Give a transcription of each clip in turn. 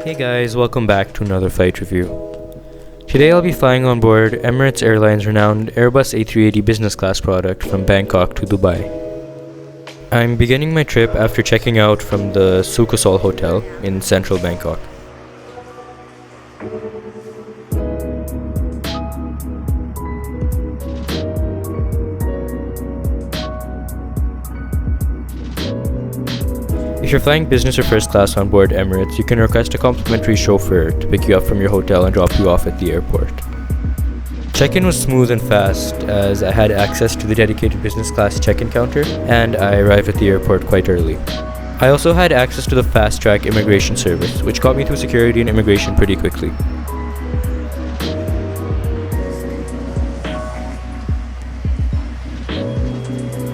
Hey guys, welcome back to another flight review. Today I'll be flying on board Emirates Airlines' renowned Airbus A380 Business Class product from Bangkok to Dubai. I'm beginning my trip after checking out from the Sukasol Hotel in central Bangkok. If you're flying business or first class on board Emirates, you can request a complimentary chauffeur to pick you up from your hotel and drop you off at the airport. Check-in was smooth and fast as I had access to the dedicated business class check-in counter and I arrived at the airport quite early. I also had access to the fast-track immigration service, which got me through security and immigration pretty quickly.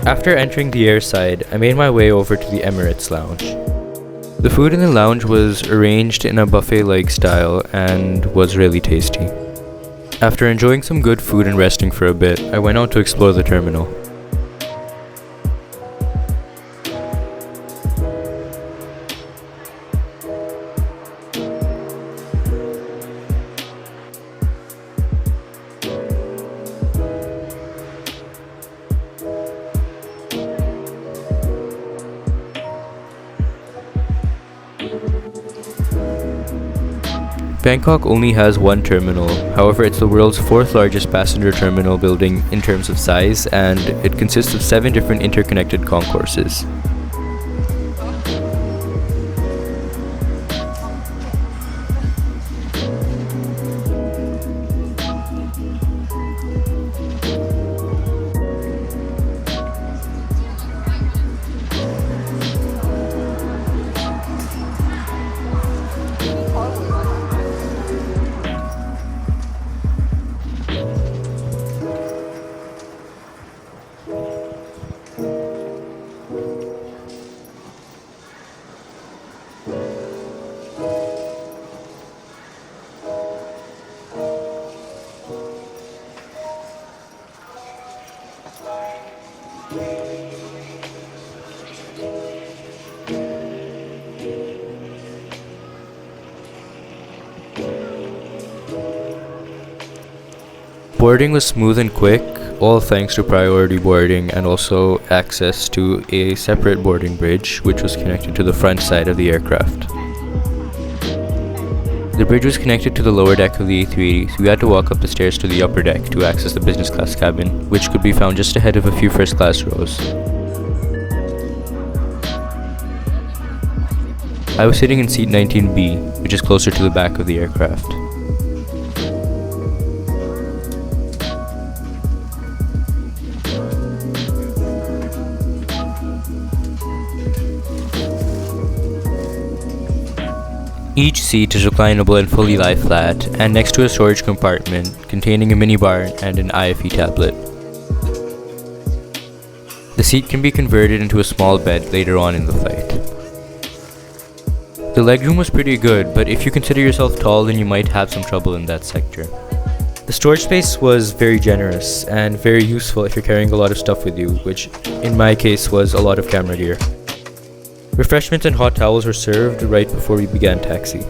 After entering the airside, I made my way over to the Emirates lounge. The food in the lounge was arranged in a buffet-like style and was really tasty. After enjoying some good food and resting for a bit, I went out to explore the terminal. Bangkok only has one terminal, however it's the world's fourth largest passenger terminal building in terms of size, and it consists of 7 different interconnected concourses. Boarding was smooth and quick, all thanks to priority boarding and also access to a separate boarding bridge which was connected to the front side of the aircraft. The bridge was connected to the lower deck of the A380, so we had to walk up the stairs to the upper deck to access the business class cabin, which could be found just ahead of a few first class rows. I was sitting in seat 19B, which is closer to the back of the aircraft. Each seat is reclinable and fully lie flat, and next to a storage compartment containing a minibar and an IFE tablet. The seat can be converted into a small bed later on in the flight. The legroom was pretty good, but if you consider yourself tall then you might have some trouble in that sector. The storage space was very generous and very useful if you're carrying a lot of stuff with you, which in my case was a lot of camera gear. Refreshments and hot towels were served right before we began taxi.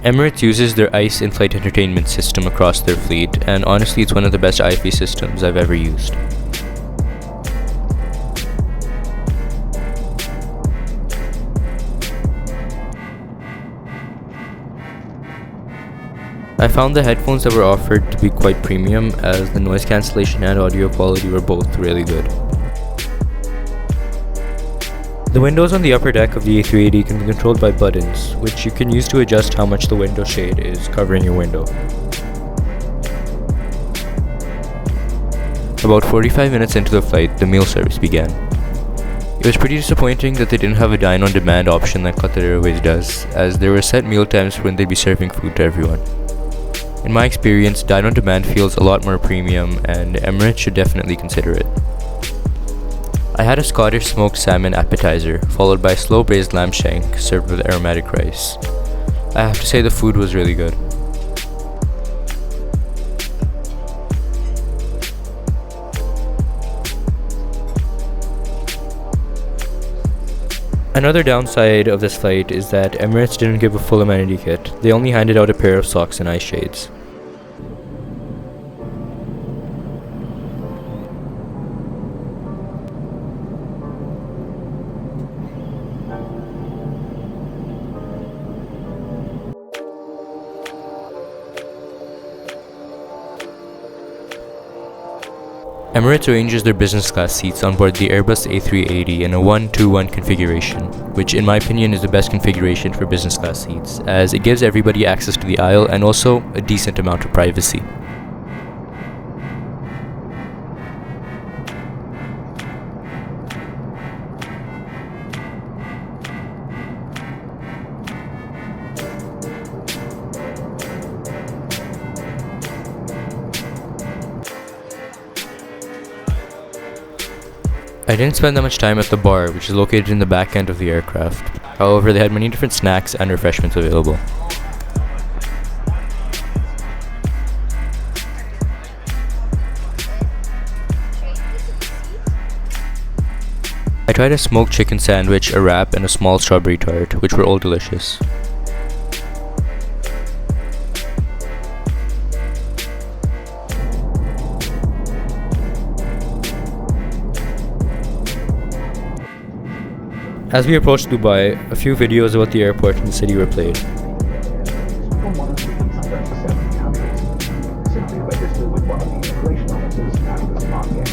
Emirates uses their ICE in-flight entertainment system across their fleet, and honestly it's one of the best IFE systems I've ever used. I found the headphones that were offered to be quite premium, as the noise cancellation and audio quality were both really good. The windows on the upper deck of the A380 can be controlled by buttons, which you can use to adjust how much the window shade is covering your window. About 45 minutes into the flight, the meal service began. It was pretty disappointing that they didn't have a dine-on-demand option like Qatar Airways does, as there were set meal times when they'd be serving food to everyone. In my experience, dine-on-demand feels a lot more premium, and Emirates should definitely consider it. I had a Scottish smoked salmon appetizer, followed by a slow braised lamb shank served with aromatic rice. I have to say the food was really good. Another downside of this flight is that Emirates didn't give a full amenity kit. They only handed out a pair of socks and eye shades. Emirates arranges their business class seats on board the Airbus A380 in a 1-2-1 configuration, which in my opinion is the best configuration for business class seats, as it gives everybody access to the aisle and also a decent amount of privacy. I didn't spend that much time at the bar, which is located in the back end of the aircraft. However, they had many different snacks and refreshments available. I tried a smoked chicken sandwich, a wrap, and a small strawberry tart, which were all delicious. As we approached Dubai, a few videos about the airport and the city were played. From one of the 37 countries, simply register with one of the immigration officers at the smart gates.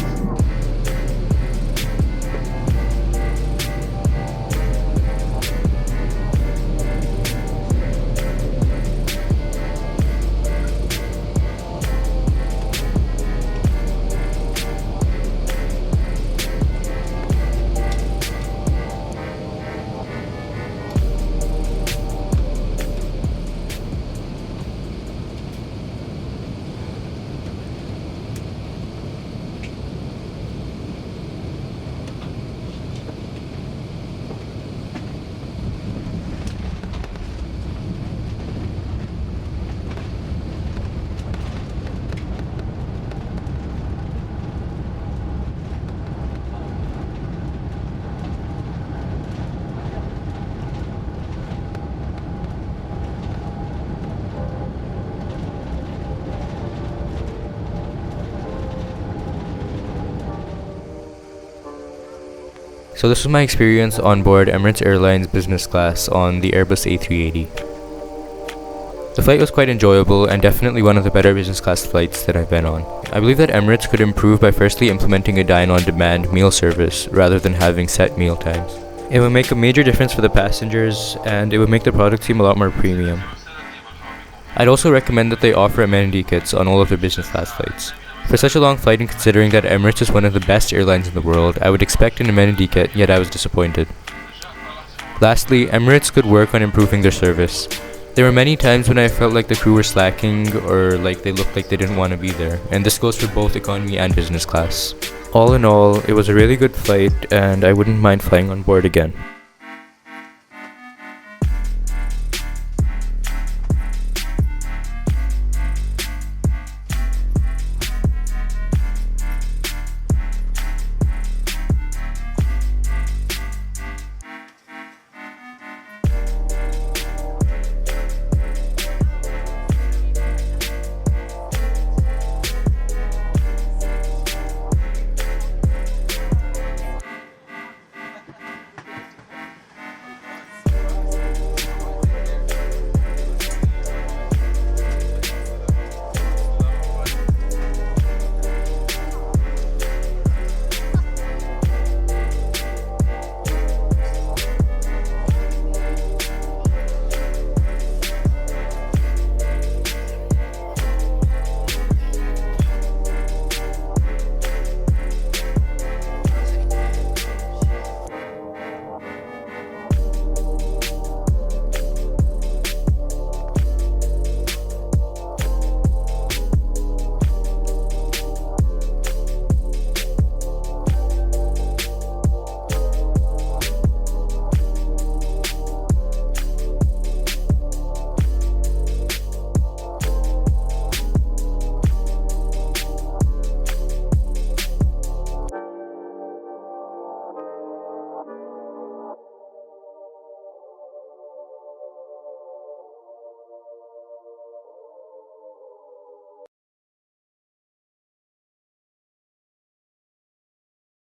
So this was my experience on board Emirates Airlines Business Class on the Airbus A380. The flight was quite enjoyable and definitely one of the better business class flights that I've been on. I believe that Emirates could improve by firstly implementing a dine-on-demand meal service rather than having set meal times. It would make a major difference for the passengers and it would make the product seem a lot more premium. I'd also recommend that they offer amenity kits on all of their business class flights. For such a long flight and considering that Emirates is one of the best airlines in the world, I would expect an amenity kit, yet I was disappointed. Lastly, Emirates could work on improving their service. There were many times when I felt like the crew were slacking or like they looked like they didn't want to be there, and this goes for both economy and business class. All in all, it was a really good flight and I wouldn't mind flying on board again.